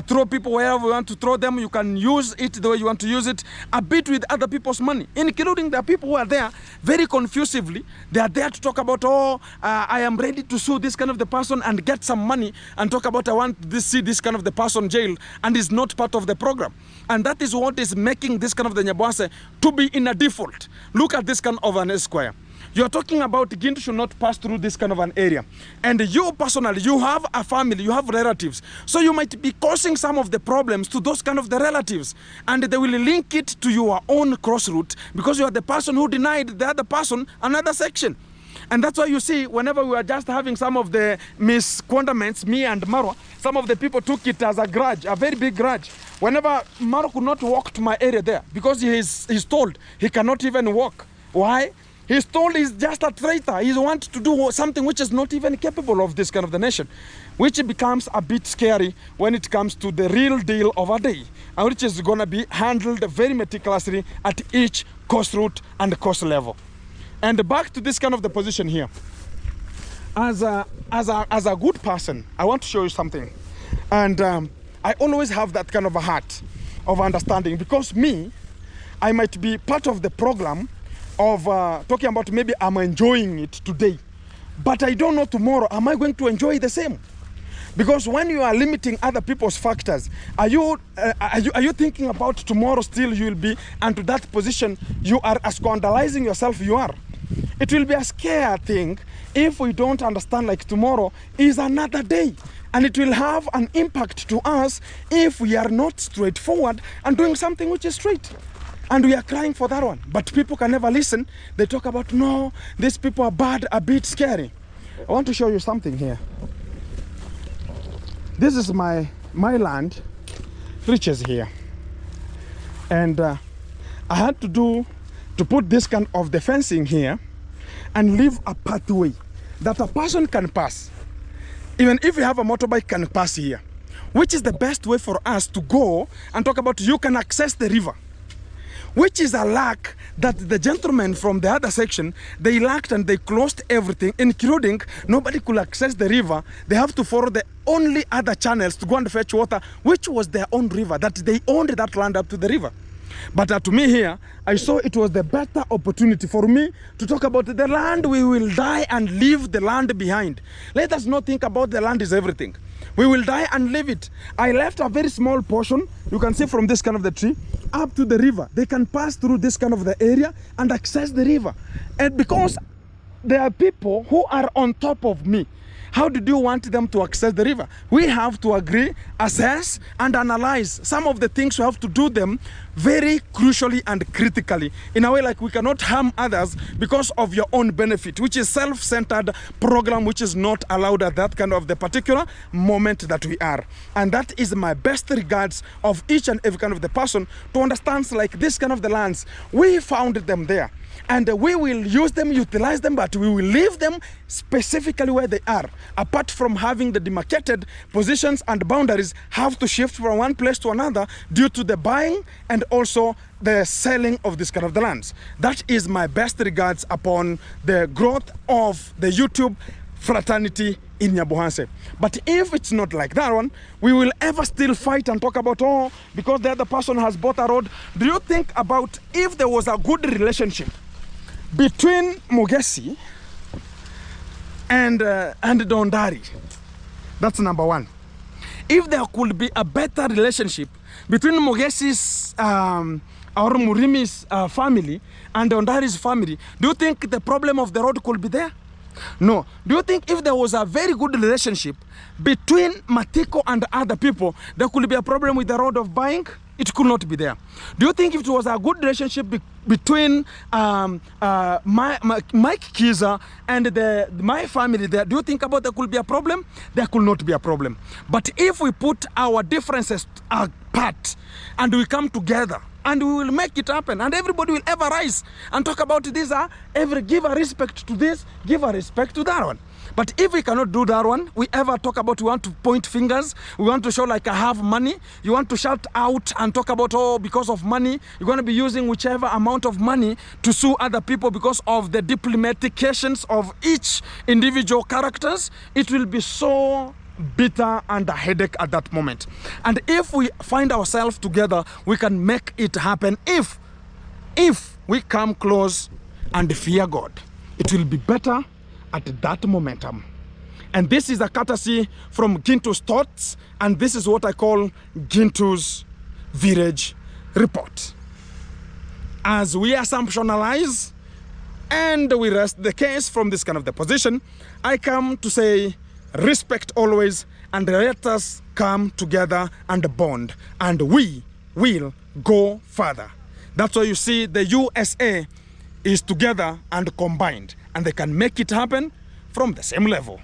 throw people wherever you want to throw them. You can use it the way you want to use it, a bit with other people's money, including the people who are there very confusively. They are there to talk about, I am ready to sue this kind of the person and get some money, and talk about I want to see this kind of the person jailed, and is not part of the program. And that is what is making this kind of the Nyabohanse to be in a default. Look at this kind of an square. You're talking about Gintu should not pass through this kind of an area. And you personally, you have a family, you have relatives. So you might be causing some of the problems to those kind of the relatives. And they will link it to your own cross route because you are the person who denied the other person another section. And that's why you see, whenever we were just having some of the misquandaments, me and Marwa, some of the people took it as a grudge, a very big grudge. Whenever Marwa could not walk to my area there because he's told he cannot even walk. Why? He's told he's just a traitor. He wants to do something which is not even capable of this kind of the nation, which becomes a bit scary when it comes to the real deal of a day, and which is going to be handled very meticulously at each cost route and cost level. And back to this kind of the position here. As a good person, I want to show you something. And I always have that kind of a heart of understanding, because me, I might be part of the program of talking about maybe I'm enjoying it today, but I don't know tomorrow, am I going to enjoy the same? Because when you are limiting other people's factors, are you thinking about tomorrow still you will be, and to that position you are as scandalizing yourself you are? It will be a scary thing if we don't understand like tomorrow is another day, and it will have an impact to us if we are not straightforward and doing something which is straight. And we are crying for that one. But people can never listen. They talk about, no, these people are bad, a bit scary. I want to show you something here. This is my land, reaches here. And I had to put this kind of the fencing here and leave a pathway that a person can pass. Even if you have a motorbike, can pass here. Which is the best way for us to go and talk about you can access the river. Which is a lack that the gentlemen from the other section, they lacked, and they closed everything, including nobody could access the river. They have to follow the only other channels to go and fetch water, which was their own river, that they owned that land up to the river. But to me here, I saw it was the better opportunity for me to talk about the land. We will die and leave the land behind. Let us not think about the land is everything. We will die and leave it. I left a very small portion, you can see from this kind of the tree, up to the river. They can pass through this kind of the area and access the river. And because there are people who are on top of me, how did you want them to access the river? We have to agree, assess, and analyze some of the things. We have to do them very crucially and critically, in a way like we cannot harm others because of your own benefit, which is self-centered program, which is not allowed at that kind of the particular moment that we are. And that is my best regards of each and every kind of the person to understand like this kind of the lands. We found them there. And we will use them, utilize them, but we will leave them specifically where they are. Apart from having the demarcated positions and boundaries have to shift from one place to another due to the buying and also the selling of this kind of the lands. That is my best regards upon the growth of the YouTube fraternity in Nyabohanse. But if it's not like that one, we will ever still fight and talk about, oh, because the other person has bought a road. Do you think about if there was a good relationship between Mogesi and Dondari? That's number one. If there could be a better relationship between Mogesi's or Murimi's family and Dondari's family, do you think the problem of the road could be there? No. Do you think if there was a very good relationship between Matiko and other people, there could be a problem with the road of buying? It could not be there. Do you think if it was a good relationship between Mike Kiza and my family there, do you think about there could be a problem? There could not be a problem. But if we put our differences apart and we come together, and we will make it happen, and everybody will ever rise and talk about this. Give a respect to this, give a respect to that one. But if we cannot do that one, we ever talk about we want to point fingers, we want to show like I have money, you want to shout out and talk about, oh, because of money, you're going to be using whichever amount of money to sue other people because of the diplomatications of each individual characters, it will be so bitter and a headache at that moment. And if we find ourselves together, we can make it happen. If we come close and fear God, it will be better at that momentum. And this is a courtesy from Gintu's thoughts, and this is what I call Gintu's village report. As we assumptionalize and we rest the case from this kind of the position, I come to say respect always, and let us come together and bond, and we will go further. That's why you see the USA is together and combined, and they can make it happen from the same level.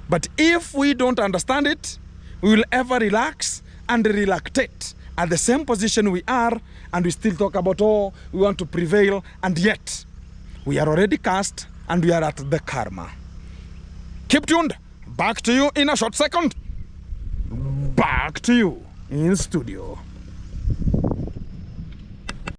But if we don't understand it, we will ever relax and reluctate at the same position we are, and we still talk about, oh, we want to prevail, and yet we are already cast and we are at the karma. Keep tuned. Back to you in a short second. Back to you in studio.